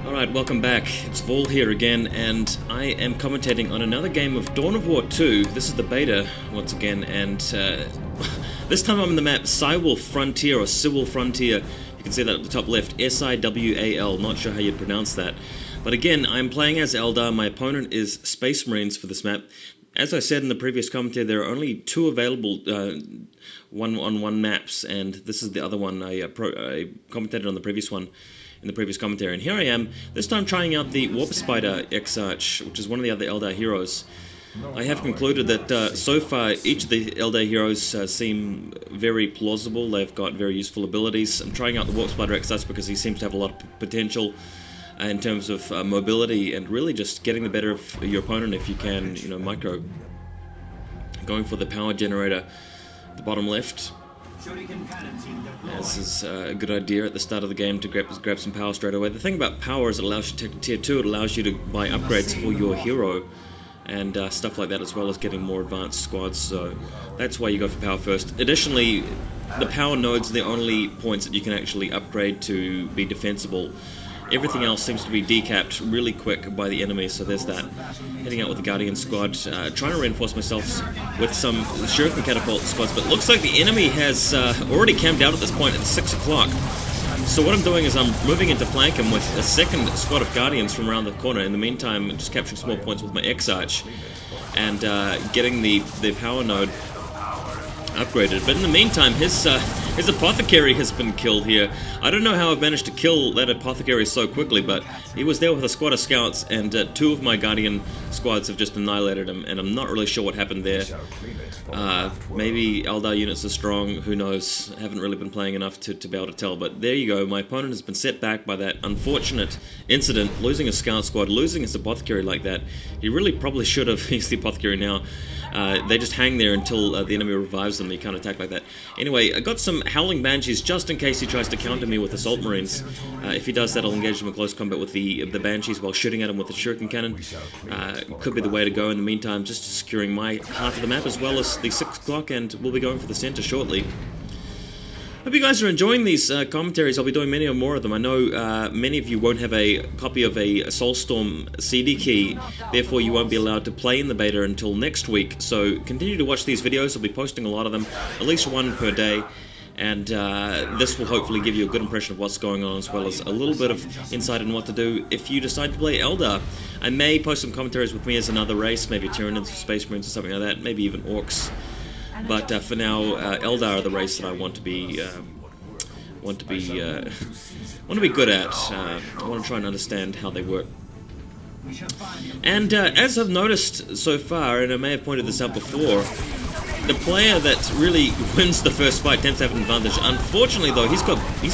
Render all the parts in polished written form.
Alright, welcome back. It's Vaul here again, and I am commentating on another game of Dawn of War 2. This is the beta, once again, and this time I'm on the map Siwal Frontier, or Siwal Frontier. You can see that at the top left, S-I-W-A-L, not sure how you'd pronounce that. But again, I'm playing as Eldar. My opponent is Space Marines for this map. As I said in the previous commentary, there are only two available one-on-one maps, and this is the other one. I commentated on the previous one in the previous commentary. And here I am, this time trying out the Warp Spider exarch, which is one of the other Eldar heroes. I have concluded that so far each of the Eldar heroes seem very plausible. They've got very useful abilities. I'm trying out the Warp Spider exarch because he seems to have a lot of potential in terms of mobility and really just getting the better of your opponent if you can, you know, micro. Going for the power generator at the bottom left. This is a good idea at the start of the game to grab some power straight away. The thing about power is it allows you to take tier 2, it allows you to buy upgrades for your hero and stuff like that, as well as getting more advanced squads, so that's why you go for power first. Additionally, the power nodes are the only points that you can actually upgrade to be defensible. Everything else seems to be decapped really quick by the enemy, so there's that. Heading out with the Guardian squad, trying to reinforce myself with some Shuriken Catapult squads, but looks like the enemy has already camped out at this point at 6 o'clock. So what I'm doing is I'm moving into flank him with a second squad of Guardians from around the corner. In the meantime, just capturing small points with my exarch and getting the power node upgraded. But in the meantime, his apothecary has been killed here. I don't know how I've managed to kill that apothecary so quickly, but he was there with a squad of scouts, and two of my Guardian squads have just annihilated him, and I'm not really sure what happened there. Maybe Eldar units are strong, who knows. I haven't really been playing enough to be able to tell, but there you go. My opponent has been set back by that unfortunate incident, losing a scout squad, losing his apothecary like that. He really probably should have used the apothecary now. They just hang there until the enemy revives them. You can't attack like that. Anyway, I got some Howling Banshees just in case he tries to counter me with Assault Marines. If he does that, I'll engage him in close combat with the Banshees while shooting at him with the Shuriken Cannon. Could be the way to go. In the meantime, just securing my half of the map as well as the 6 o'clock, and we'll be going for the center shortly. Hope you guys are enjoying these commentaries. I'll be doing many or more of them. I know many of you won't have a copy of a Soulstorm CD key, therefore you won't be allowed to play in the beta until next week. So continue to watch these videos. I'll be posting a lot of them, at least one per day. And this will hopefully give you a good impression of what's going on, as well as a little bit of insight on what to do if you decide to play Eldar. I may post some commentaries with me as another race, maybe Tyranids, Space Marines or something like that, maybe even Orcs. But for now, Eldar are the race that I want to be good at. I want to try and understand how they work. And as I've noticed so far, and I may have pointed this out before, the player that really wins the first fight tends to have an advantage. Unfortunately, though, he's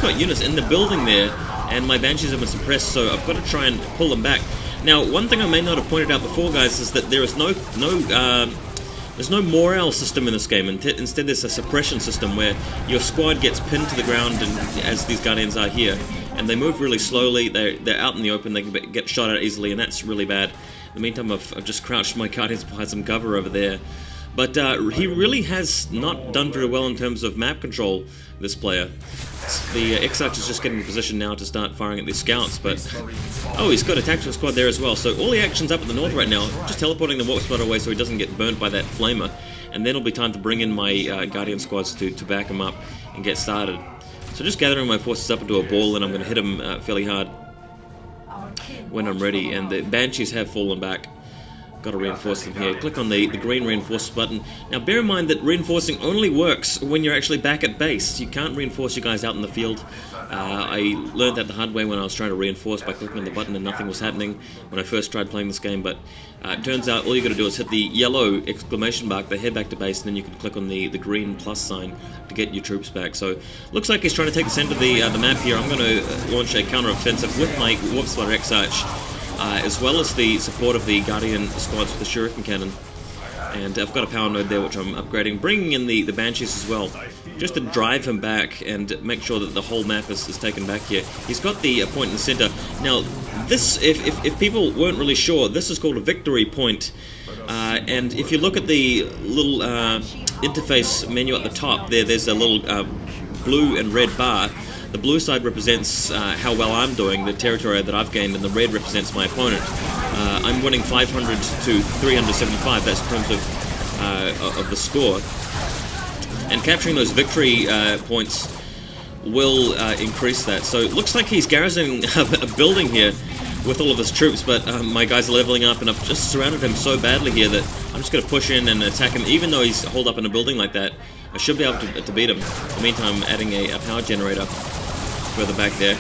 got units in the building there, and my Banshees have been suppressed, so I've got to try and pull them back. Now, one thing I may not have pointed out before, guys, is that there is there's no morale system in this game. Instead, there's a suppression system where your squad gets pinned to the ground, and as these Guardians are here, and they move really slowly. They're out in the open. They can get shot at easily, and that's really bad. In the meantime, I've just crouched my Guardians behind some cover over there. But he really has not done very well in terms of map control, this player. The exarch is just getting in position now to start firing at these scouts, but oh, he's got a tactical squad there as well. So all the action's up in the north right now, just teleporting the Warp Spider away so he doesn't get burnt by that flamer. And then it'll be time to bring in my Guardian squads to back him up and get started. So just gathering my forces up into a ball, and I'm going to hit him fairly hard when I'm ready. And the Banshees have fallen back. Got to reinforce them here. Click on the green reinforce button. Now bear in mind that reinforcing only works when you're actually back at base. You can't reinforce your guys out in the field. I learned that the hard way when I was trying to reinforce by clicking on the button and nothing was happening when I first tried playing this game, but it turns out all you got to do is hit the yellow exclamation mark, they head back to base, and then you can click on the green plus sign to get your troops back. So looks like he's trying to take the center of the map here. I'm going to launch a counter-offensive with my Warp Spider exarch, as well as the support of the Guardian squads with the Shuriken Cannon. And I've got a power node there which I'm upgrading, bringing in the Banshees as well, just to drive him back and make sure that the whole map is taken back here. He's got the point in the center. Now, this, if people weren't really sure, this is called a victory point. And if you look at the little interface menu at the top, there's a little blue and red bar. The blue side represents how well I'm doing, the territory that I've gained, and the red represents my opponent. I'm winning 500 to 375, that's in terms of the score. And capturing those victory points will increase that. So it looks like he's garrisoning a building here with all of his troops, but my guys are leveling up, and I've just surrounded him so badly here that I'm just going to push in and attack him. Even though he's holed up in a building like that, I should be able to beat him. In the meantime, I'm adding a power generator further back there.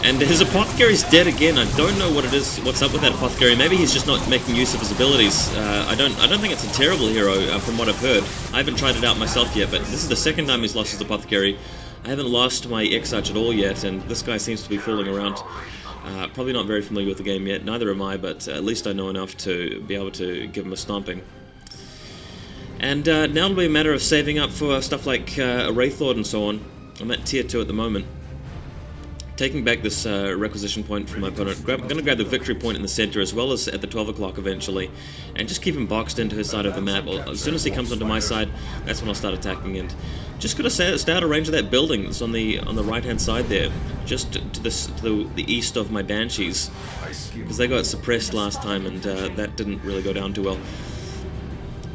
And his apothecary's dead again. I don't know what it is, what's up with that apothecary. Maybe he's just not making use of his abilities. I don't think it's a terrible hero from what I've heard. I haven't tried it out myself yet, but this is the second time he's lost his apothecary. I haven't lost my exarch at all yet, and this guy seems to be fooling around. Probably not very familiar with the game yet, neither am I, but at least I know enough to be able to give him a stomping. And now it'll be a matter of saving up for stuff like a Wraith Lord and so on. I'm at tier 2 at the moment. Taking back this requisition point from my opponent. I'm going to grab the victory point in the center as well as at the 12 o'clock eventually, and just keep him boxed into his side of the map. As soon as he comes onto my side, that's when I'll start attacking. And just going to stay out of range of that building that's on the right hand side there, just to the east of my Banshees, because they got suppressed last time, and that didn't really go down too well.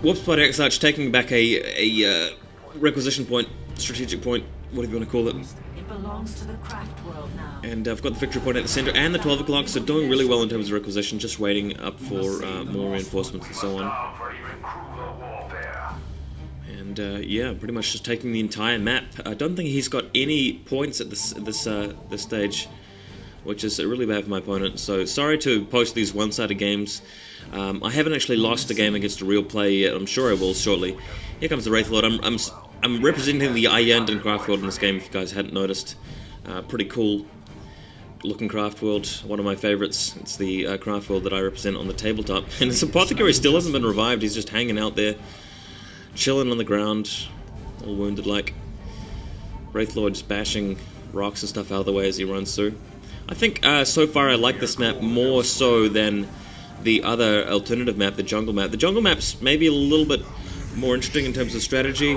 Warp Spider Exarch taking back a requisition point, strategic point, whatever you want to call it. It belongs to the craft world now. And I've got the victory point at the center and the 12 o'clock, so doing really well in terms of requisition, just waiting up for more reinforcements and so on. And yeah, pretty much just taking the entire map. I don't think he's got any points at this stage, which is really bad for my opponent. So sorry to post these one-sided games. I haven't actually lost a game against a real player yet. I'm sure I will shortly. Here comes the Wraith Lord. I'm representing the Ironed craft world in this game, if you guys hadn't noticed. Pretty cool looking craft world, one of my favorites. It's the craft world that I represent on the tabletop. And his apothecary still hasn't been revived. He's just hanging out there, chilling on the ground, all wounded like. Wraith Lord just bashing rocks and stuff out of the way as he runs through. I think so far I like this map more so than the other alternative map, the jungle map. The jungle map's maybe a little bit more interesting in terms of strategy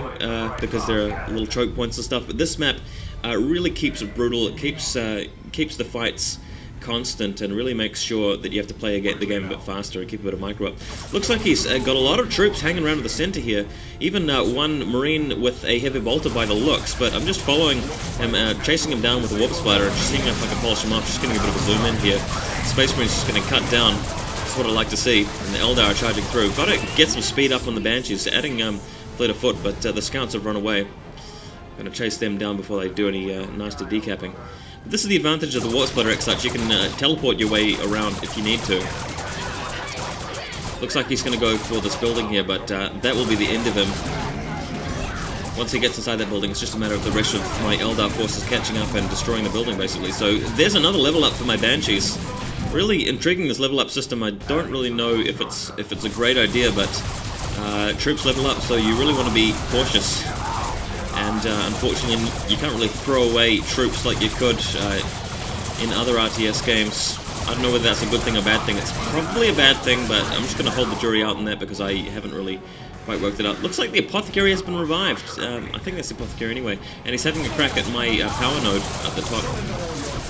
because there are little choke points and stuff, but this map really keeps it brutal. It keeps the fights constant and really makes sure that you have to play the game a bit faster and keep a bit of micro up. Looks like he's got a lot of troops hanging around the center here, even one marine with a heavy bolter by the looks, but I'm just following him, chasing him down with a warp spider and just seeing if I can polish him off. Just getting a bit of a zoom in here. Space Marine's just going to cut down. That's what I like to see, and the Eldar are charging through. Got to get some speed up on the Banshees, adding fleet of foot, but the scouts have run away. Going to chase them down before they do any nasty decapping. But this is the advantage of the Warp Splitter Exarch. You can teleport your way around if you need to. Looks like he's going to go for this building here, but that will be the end of him. Once he gets inside that building, it's just a matter of the rest of my Eldar forces catching up and destroying the building, basically. So there's another level up for my Banshees. Really intriguing, this level up system. I don't really know if it's a great idea, but troops level up, so you really want to be cautious. And unfortunately, you can't really throw away troops like you could in other RTS games. I don't know whether that's a good thing or bad thing. It's probably a bad thing, but I'm just going to hold the jury out on that because I haven't really quite worked it out. Looks like the apothecary has been revived. I think that's the apothecary anyway. And he's having a crack at my power node at the top.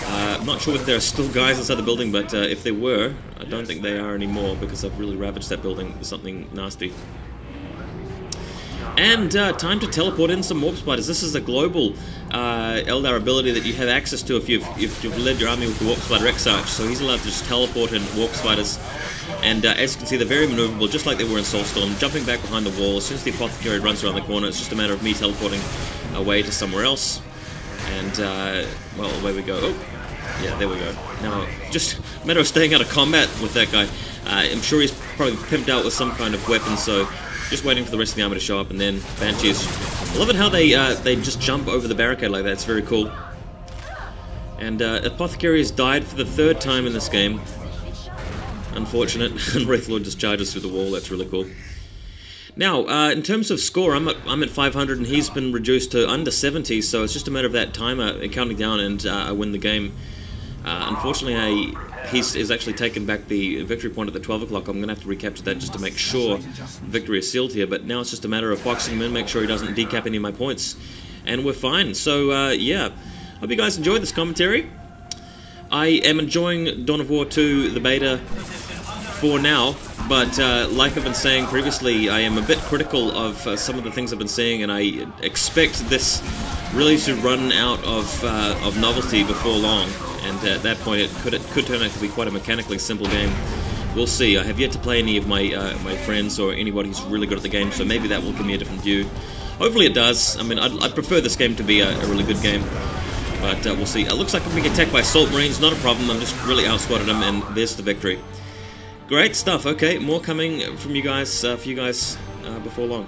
I'm not sure if there are still guys inside the building, but if there were, I don't think they are anymore because I've really ravaged that building with something nasty. And time to teleport in some warp spiders. This is a global Eldar ability that you have access to if you've led your army with the Warp Spider Exarch. So he's allowed to just teleport in warp spiders. And as you can see, they're very maneuverable, just like they were in Soulstorm, jumping back behind the wall. As soon as the apothecary runs around the corner, it's just a matter of me teleporting away to somewhere else. And, well, away we go. Oh, yeah, there we go. Now, just a matter of staying out of combat with that guy. I'm sure he's probably pimped out with some kind of weapon, so just waiting for the rest of the army to show up, and then Banshees. I love it how they just jump over the barricade like that. It's very cool. And Apothecary has died for the third time in this game. Unfortunate. And Wraith Lord just charges through the wall. That's really cool. Now, in terms of score, I'm at 500, and he's been reduced to under 70. So it's just a matter of that timer counting down, and I win the game. Unfortunately, he's actually taken back the victory point at the 12 o'clock. I'm going to have to recapture that just to make sure victory is sealed here. But now it's just a matter of boxing him in, make sure he doesn't decap any of my points. And we're fine. So, yeah. Hope you guys enjoyed this commentary. I am enjoying Dawn of War 2, the beta, for now, but like I've been saying previously, I am a bit critical of some of the things I've been seeing, and I expect this really to run out of novelty before long, and at that point it could turn out to be quite a mechanically simple game. We'll see. I have yet to play any of my friends or anybody who's really good at the game, so maybe that will give me a different view. Hopefully it does. I mean, I'd prefer this game to be a really good game. But we'll see. It looks like I'm being attacked by Assault Marines, not a problem. I'm just really outsquatted them, and there's the victory. Great stuff. Okay, more coming from you guys, for you guys before long.